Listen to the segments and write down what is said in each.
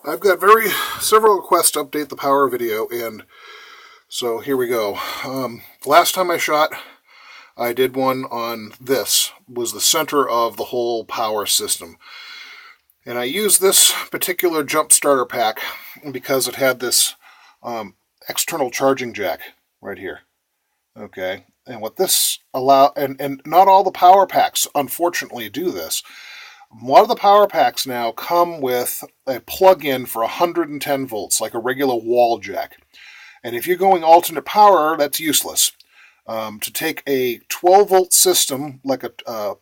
I've got several requests to update the power video, and so here we go. Last time I shot, I did one on this, was the center of the whole power system. And I used this particular jump starter pack because it had this external charging jack right here. Okay. And what this and not all the power packs, unfortunately, do this. A lot of the power packs now come with a plug-in for 110 volts, like a regular wall jack. And if you're going alternate power, that's useless. To take a 12-volt system, like a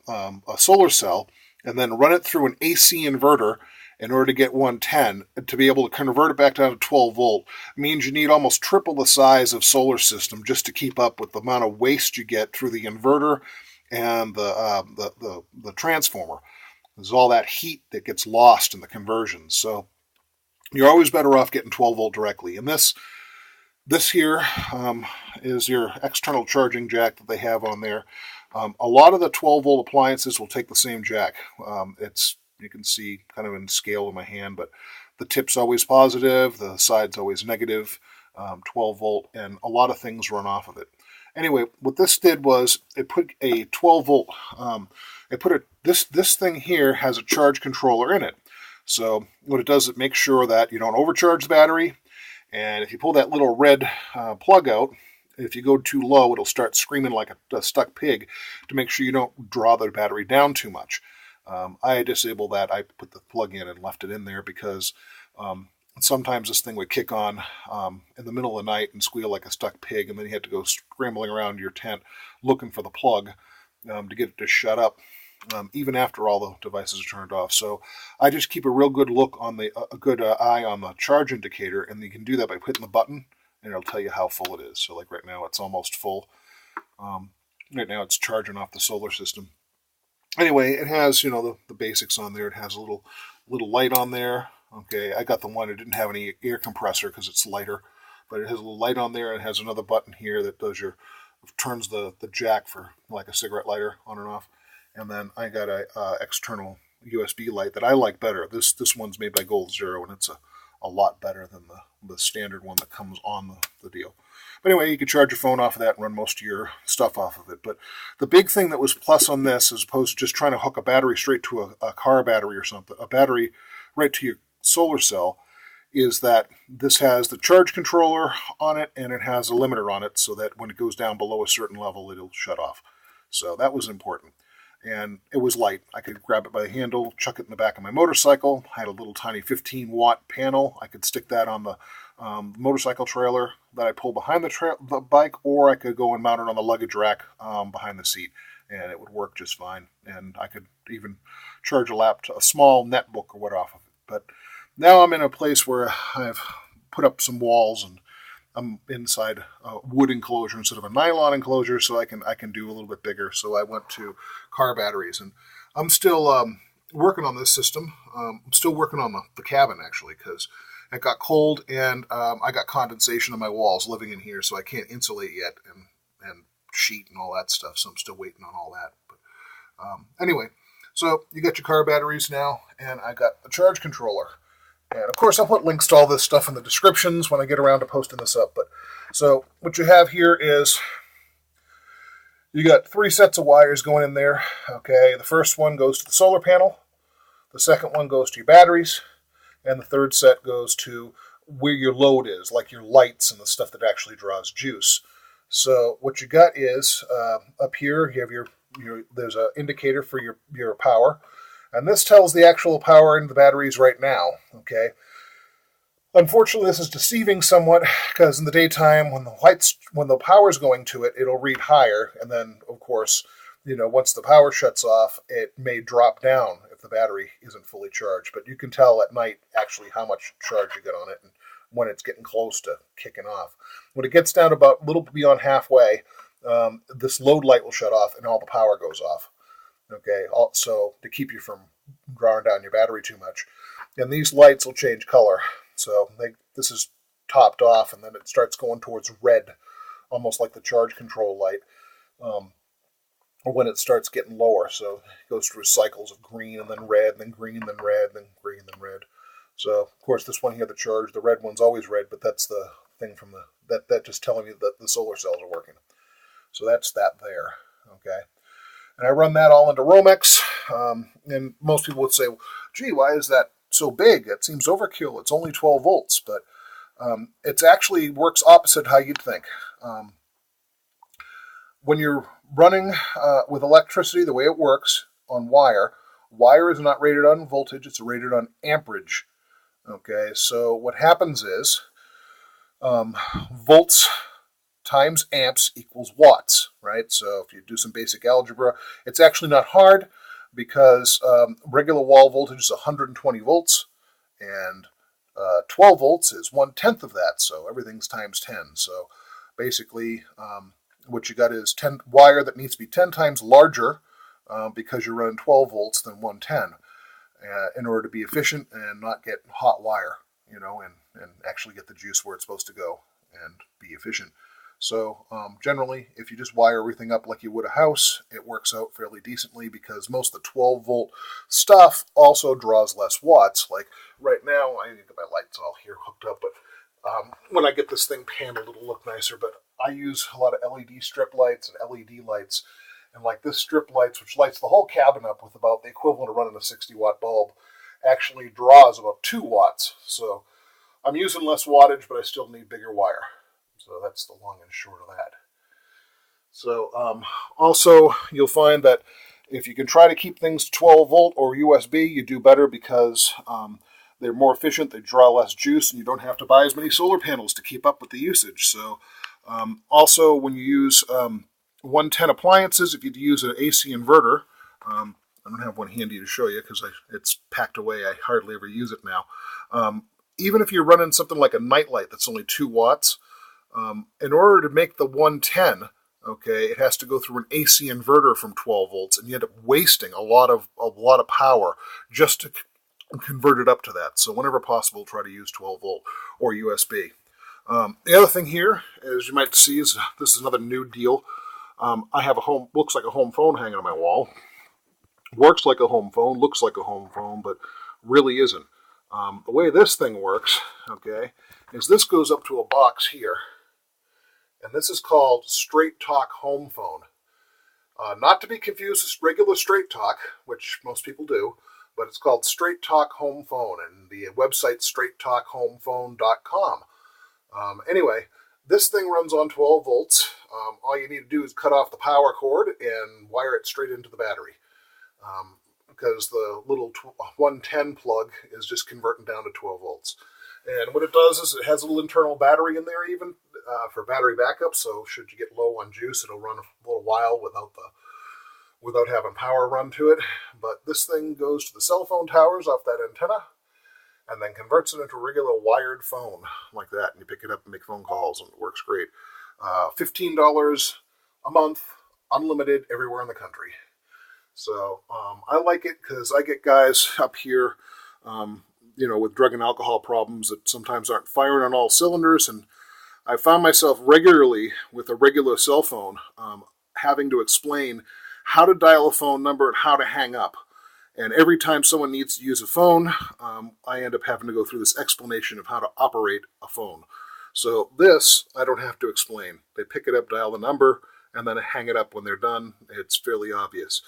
solar cell, and then run it through an AC inverter in order to get 110, to be able to convert it back down to 12 volt, means you need almost triple the size of solar system just to keep up with the amount of waste you get through the inverter and the transformer. There's all that heat that gets lost in the conversions. So you're always better off getting 12 volt directly. And this here is your external charging jack that they have on there. A lot of the 12 volt appliances will take the same jack. You can see kind of in scale in my hand, but the tip's always positive, the side's always negative, 12 volt, and a lot of things run off of it. Anyway, what this did was it put a 12 volt. This thing here has a charge controller in it. So what it does, it makes sure that you don't overcharge the battery. And if you pull that little red plug out, if you go too low, it'll start screaming like a stuck pig to make sure you don't draw the battery down too much. I disabled that. I put the plug in and left it in there because sometimes this thing would kick on in the middle of the night and squeal like a stuck pig, and then you had to go scrambling around your tent looking for the plug to get it to shut up, even after all the devices are turned off. So I just keep a real good look on a good eye on the charge indicator, and you can do that by hitting the button, and it'll tell you how full it is. So like right now, it's almost full. Right now, it's charging off the solar system. Anyway, it has the basics on there. It has a little light on there. Okay, I got the one that didn't have any air compressor because it's lighter, but it has a little light on there. And it has another button here that turns the jack for like a cigarette lighter on and off. And then I got a external USB light that I like better. This one's made by Gold Zero, and it's a lot better than the standard one that comes on the deal. But anyway, you can charge your phone off of that and run most of your stuff off of it. But the big thing that was plus on this, as opposed to just trying to hook a battery straight to a car battery or something, a battery right to your solar cell, is that this has the charge controller on it, and it has a limiter on it so that when it goes down below a certain level, it'll shut off. So that was important. And it was light. I could grab it by the handle, chuck it in the back of my motorcycle. I had a little tiny 15-watt panel. I could stick that on the motorcycle trailer that I pull behind the bike, or I could go and mount it on the luggage rack behind the seat, and it would work just fine. And I could even charge a small netbook or what off of it. But now I'm in a place where I've put up some walls, and I'm inside a wood enclosure instead of a nylon enclosure, so I can do a little bit bigger. So I went to car batteries, and I'm still working on this system. I'm still working on the cabin, actually, because it got cold, and I got condensation on my walls living in here, so I can't insulate yet, and sheet and all that stuff. So I'm still waiting on all that. But anyway, so you got your car batteries now, and I got a charge controller. And of course, I'll put links to all this stuff in the descriptions when I get around to posting this up. But so what you have here is you got 3 sets of wires going in there. Okay, the first one goes to the solar panel. The second one goes to your batteries. And the third set goes to where your load is, like your lights and the stuff that actually draws juice. So what you got is up here, you have there's an indicator for your power. And this tells the actual power in the batteries right now, okay? Unfortunately, this is deceiving somewhat because in the daytime, when the power's going to it, it'll read higher. And then, of course, once the power shuts off, it may drop down if the battery isn't fully charged. But you can tell at night actually how much charge you get on it and when it's getting close to kicking off. When it gets down about a little beyond halfway, this load light will shut off and all the power goes off. Okay, also to keep you from drawing down your battery too much. And these lights will change color. So this is topped off, and then it starts going towards red, almost like the charge control light, or when it starts getting lower. So it goes through cycles of green and then red, and then green, then red, then green, then red. So, of course, this one here, the charge, the red one's always red, but that's the thing from that just telling me that the solar cells are working. So that's that there, okay? And I run that all into Romex, and most people would say, gee, why is that so big? It seems overkill. It's only 12 volts, but it actually works opposite how you'd think. When you're running with electricity, the way it works on wire is not rated on voltage, it's rated on amperage. Okay, so what happens is volts times amps equals watts, right? So if you do some basic algebra, it's actually not hard because regular wall voltage is 120 volts and 12 volts is 1/10 of that, so everything's times 10. So basically, what you got is 10 wire that needs to be 10 times larger because you're running 12 volts than 110 in order to be efficient and not get hot wire, and actually get the juice where it's supposed to go and be efficient. So generally, if you just wire everything up like you would a house, it works out fairly decently because most of the 12-volt stuff also draws less watts. Like right now, I need to get my lights all here hooked up, but when I get this thing paneled, it'll look nicer. But I use a lot of LED strip lights and LED lights. And like this strip lights, which lights the whole cabin up with about the equivalent of running a 60-watt bulb, actually draws about 2 watts. So I'm using less wattage, but I still need bigger wire. So that's the long and short of that. So also, you'll find that if you can try to keep things 12 volt or USB, you do better because they're more efficient, they draw less juice, and you don't have to buy as many solar panels to keep up with the usage. So also, when you use 110 appliances, if you use an AC inverter, I don't have one handy to show you because it's packed away. I hardly ever use it now. Even if you're running something like a nightlight that's only 2 watts, in order to make the 110, okay, it has to go through an AC inverter from 12 volts, and you end up wasting a lot of power just to convert it up to that. So whenever possible, try to use 12 volt or USB. The other thing here, as you might see, is this is another new deal. I have looks like a home phone hanging on my wall. Works like a home phone, looks like a home phone, but really isn't. The way this thing works, okay, is this goes up to a box here. And this is called Straight Talk Home Phone. Not to be confused with regular Straight Talk, which most people do, but it's called Straight Talk Home Phone, and the website's straighttalkhomephone.com. Anyway, this thing runs on 12 volts. All you need to do is cut off the power cord and wire it straight into the battery. Because the little 110 plug is just converting down to 12 volts. And what it does is it has a little internal battery in there even for battery backup. So should you get low on juice, it'll run a little while without having power run to it. But this thing goes to the cell phone towers off that antenna and then converts it into a regular wired phone like that. And you pick it up and make phone calls, and it works great. $15 a month, unlimited, everywhere in the country. So I like it because I get guys up here, with drug and alcohol problems that sometimes aren't firing on all cylinders. And I found myself regularly with a regular cell phone having to explain how to dial a phone number and how to hang up. And every time someone needs to use a phone, I end up having to go through this explanation of how to operate a phone. So this, I don't have to explain. They pick it up, dial the number, and then hang it up when they're done. It's fairly obvious.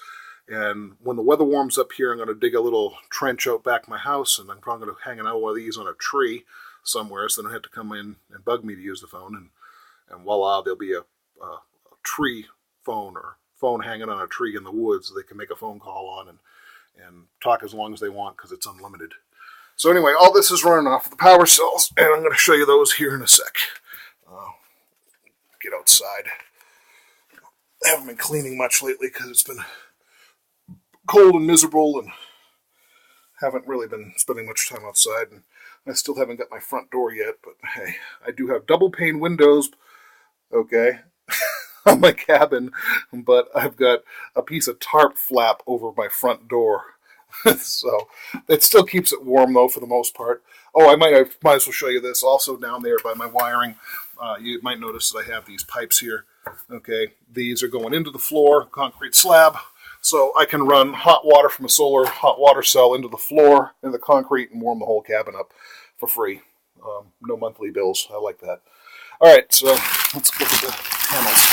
And when the weather warms up here, I'm going to dig a little trench out back my house, and I'm probably going to hang out one of these on a tree somewhere, so they don't have to come in and bug me to use the phone. And voila, there'll be a tree phone or phone hanging on a tree in the woods they can make a phone call on and talk as long as they want because it's unlimited. So anyway, all this is running off the power cells, and I'm going to show you those here in a sec. Get outside. I haven't been cleaning much lately because it's been cold and miserable and haven't really been spending much time outside. And I still haven't got my front door yet, but hey, I do have double pane windows, okay, on my cabin, but I've got a piece of tarp flap over my front door. So it still keeps it warm, though, for the most part. Oh, I might as well show you this. Also down there by my wiring, you might notice that I have these pipes here. Okay, these are going into the floor, concrete slab. So I can run hot water from a solar hot water cell into the floor, into the concrete, and warm the whole cabin up for free. No monthly bills. I like that. All right, so let's look at the panels.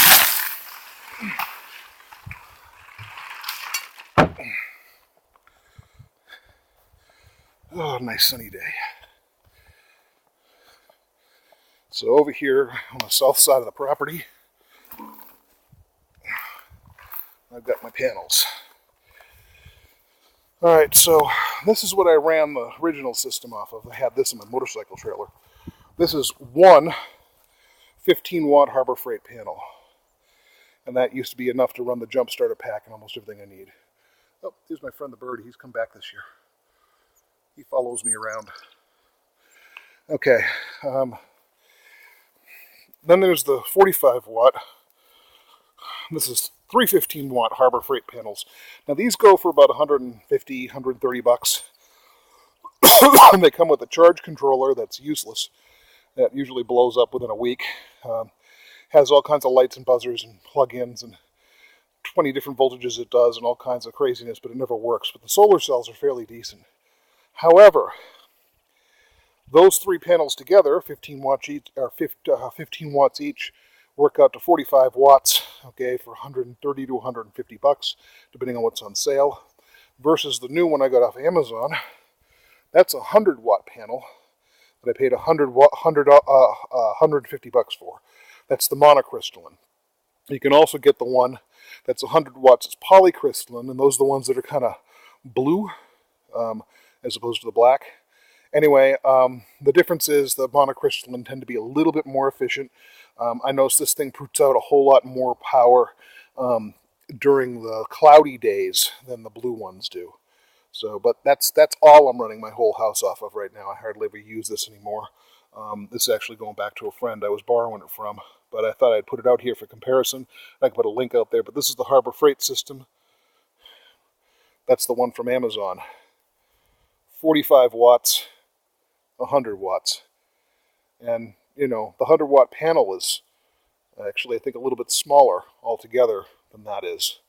Oh, nice sunny day. So over here on the south side of the property, I've got my panels. All right, so this is what I ran the original system off of. I had this in my motorcycle trailer. This is one 15-watt Harbor Freight panel. And that used to be enough to run the jump starter pack and almost everything I need. Oh, here's my friend the bird. He's come back this year. He follows me around. Okay. Then there's the 45-watt. This is 3 15-watt Harbor Freight panels. Now these go for about $150, $130. And they come with a charge controller that's useless. That usually blows up within a week. Has all kinds of lights and buzzers and plug-ins and 20 different voltages it does and all kinds of craziness, but it never works. But the solar cells are fairly decent. However, those three panels together, 15 watts each, or 15 watts each, work out to 45 watts, okay, for $130 to $150, depending on what's on sale, versus the new one I got off Amazon. That's a 100-watt panel that I paid $150 for. That's the monocrystalline. You can also get the one that's 100 watts. It's polycrystalline, and those are the ones that are kind of blue as opposed to the black. Anyway, the difference is the monocrystalline tend to be a little bit more efficient. I noticed this thing puts out a whole lot more power during the cloudy days than the blue ones do. So, but that's all I'm running my whole house off of right now. I hardly ever use this anymore. This is actually going back to a friend I was borrowing it from, but I thought I'd put it out here for comparison. I can put a link out there, but this is the Harbor Freight system. That's the one from Amazon. 45 watts, 100 watts. And, you know, the 100-watt panel is actually, I think, a little bit smaller altogether than that is.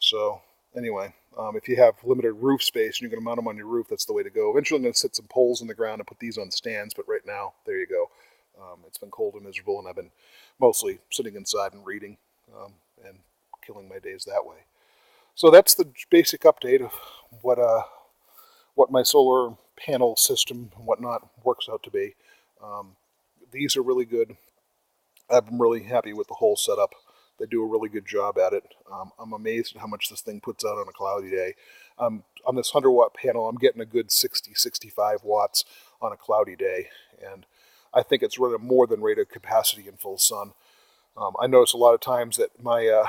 So, anyway, if you have limited roof space and you're going to mount them on your roof, that's the way to go. Eventually I'm going to set some poles in the ground and put these on stands, but right now, there you go. It's been cold and miserable, and I've been mostly sitting inside and reading and killing my days that way. So that's the basic update of what my solar panel system and whatnot works out to be. These are really good. I'm really happy with the whole setup. They do a really good job at it. I'm amazed at how much this thing puts out on a cloudy day. On this 100-watt panel, I'm getting a good 60, 65 watts on a cloudy day, and I think it's running more than rated capacity in full sun. I notice a lot of times that my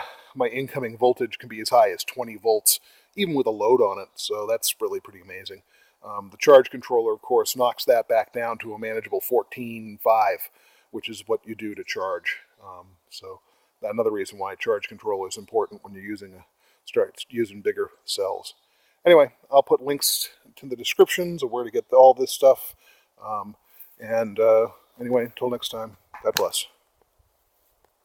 incoming voltage can be as high as 20 volts, even with a load on it, so that's really pretty amazing. The charge controller, of course, knocks that back down to a manageable 14.5, which is what you do to charge. So another reason why charge controller is important when you're start using bigger cells. Anyway, I'll put links to the descriptions of where to get all this stuff. Anyway, until next time, God bless.